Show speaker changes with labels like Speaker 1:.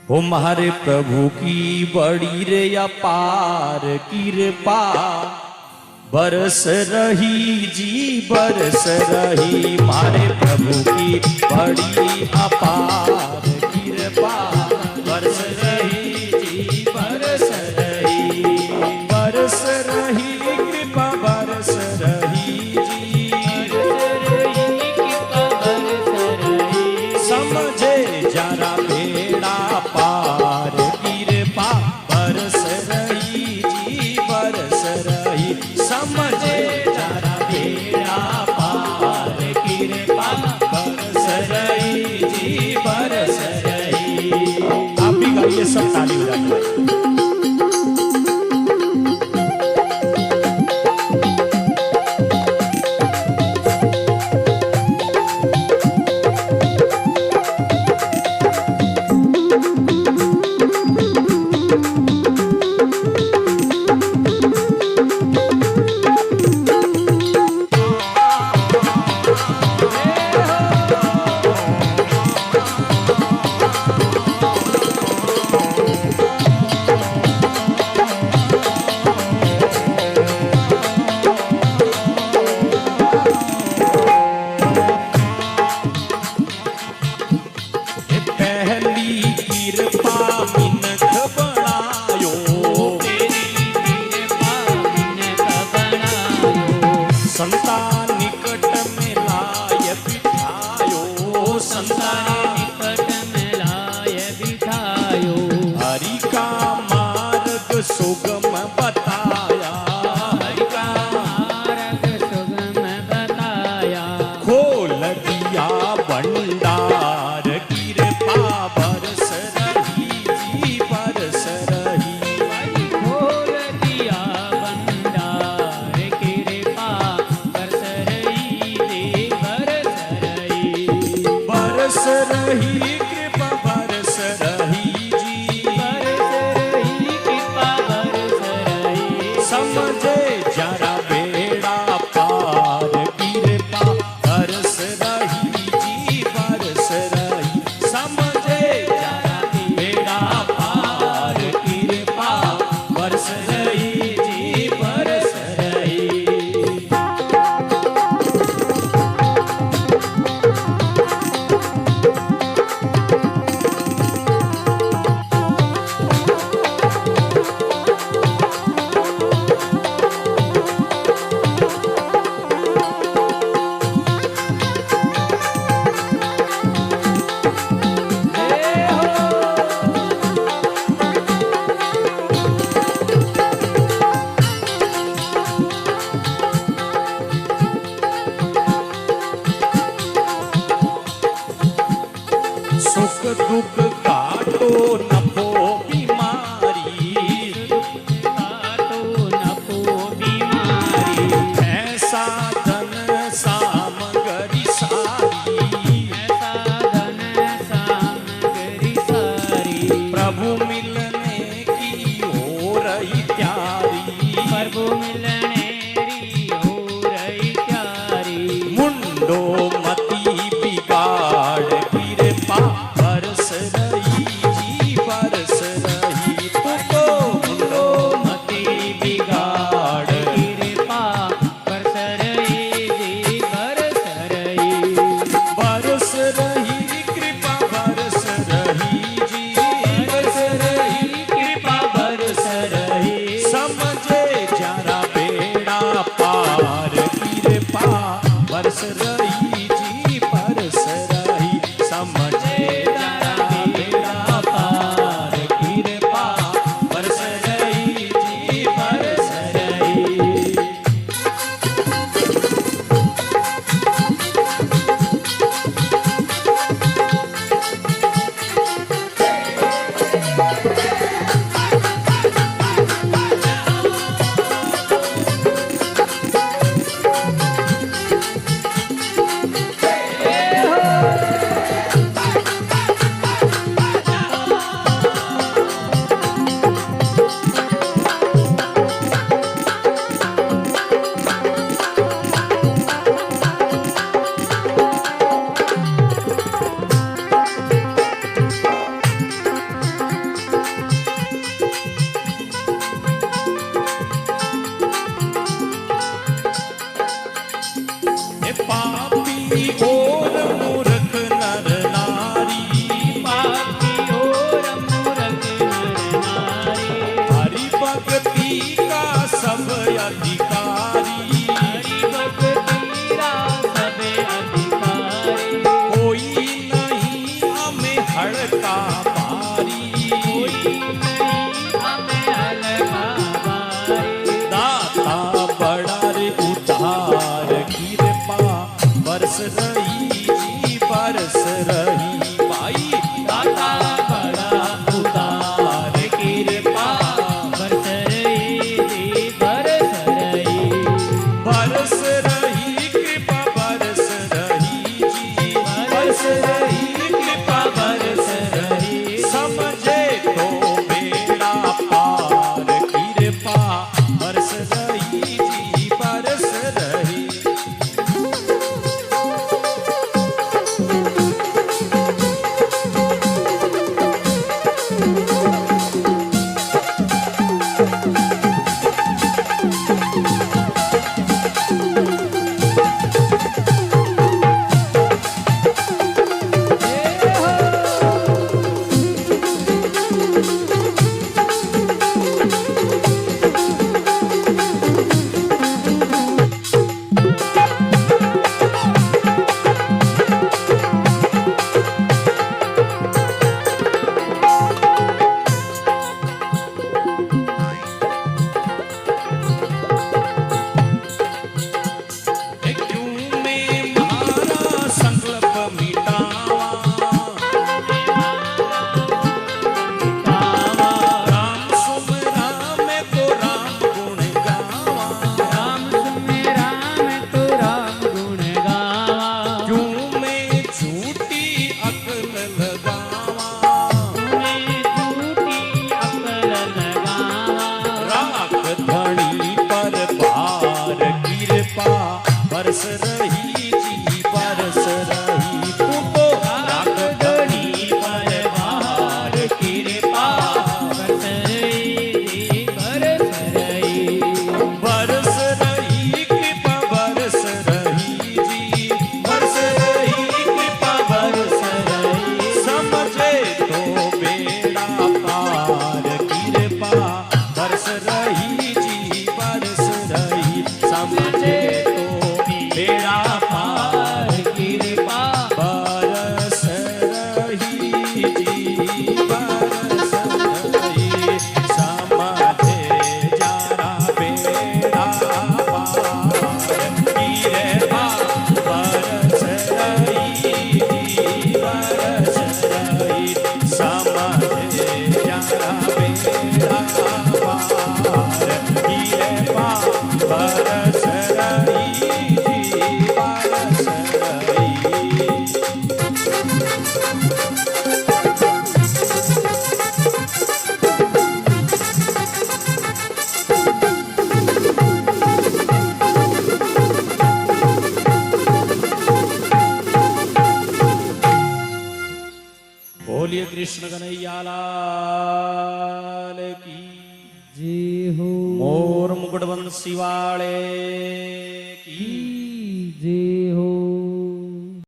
Speaker 1: हमारे प्रभु की बड़ी रे अपार कृपा बरस रही जी बरस रही। हमारे प्रभु की बड़ी अपार कृपा बरस रही जी बरस रही। बरस रही कृपा बरस रही जी कृपा बरस रही। समझे जरा बेड़ा पार कृपा बरस रही जी बरस रही। समझे जरा बेड़ा पार कृपा बरस रही जी बरस रही। आप भी गाइए, सब ताली बजाइए। सुगम बताया हरि का मार्ग सुगम बताया। खोल दिया भंडार कृपा बरस रही जी बरस रही। खोल दिया भंडार कृपा बरस रही जी बरस रही। बरस रही कृपा बरस रही जी बरस रही कृपा बरस रही। समझे जरा बेड़ा पार कृपा बरस रही जी बरस रही। समझे जरा बेड़ा पार कृपा बरस रही जी बरस रही। सुख दुख काटो नफो बीमारी काटो नफो बीमारी। ऐसा धन सामग्री सारी ऐसा धन सामग्री सारी। प्रभु मिलने की हो रही तैयारी प्रभु मिलने की हो रही तैयारी। मुंडो मती बिगाड़ कृपा बरस रही जी बरस अलका पारी,
Speaker 2: कोई नहीं हमें अलका बारी।
Speaker 1: दाता बड़ा रे उतार कृपा बरस रही जी बरस रही भाई,
Speaker 2: दाता बड़ा उदार कृपा बरस रही जी बरस रही।
Speaker 1: बरस रही कृपा बरस रही जी बरस रही कृपा बरस रही, समझे तो बेड़ा पार कृपा बरस रही जी बरस रही। क्यों में मारा संकल्प मिटावा, राम सुमरा में तो राम गुण गावा,
Speaker 2: राम सुमेरा में तो राम गुण गावा।
Speaker 1: क्यों में झूठी अकल लगावा,
Speaker 2: मैं झूठी अकल लगावा।
Speaker 1: राख धनी पर भार कृपा बरस रही जी बरस रही, तू तो राख धनी पर भार कृपा
Speaker 2: बरस रही जी बरस रही।
Speaker 1: बरस रही कृपा बरस रही जी बरस रही कृपा बरस रही, समझे तो बेड़ा पार कृपा बरस रही जी बरस रही, समझे तो बेड़ा पार कृपा बरस रही जी बरस रही, समझे जारा बेड़ा पार कृपा बरस रही जी बरस रही, समझे जारा बेड़ा पार कृपा बरस रही जी बरस रही। बोलिए कृष्ण कन्हैया लाल की
Speaker 2: जी हो।
Speaker 1: मोर मुकुट बंसी वाले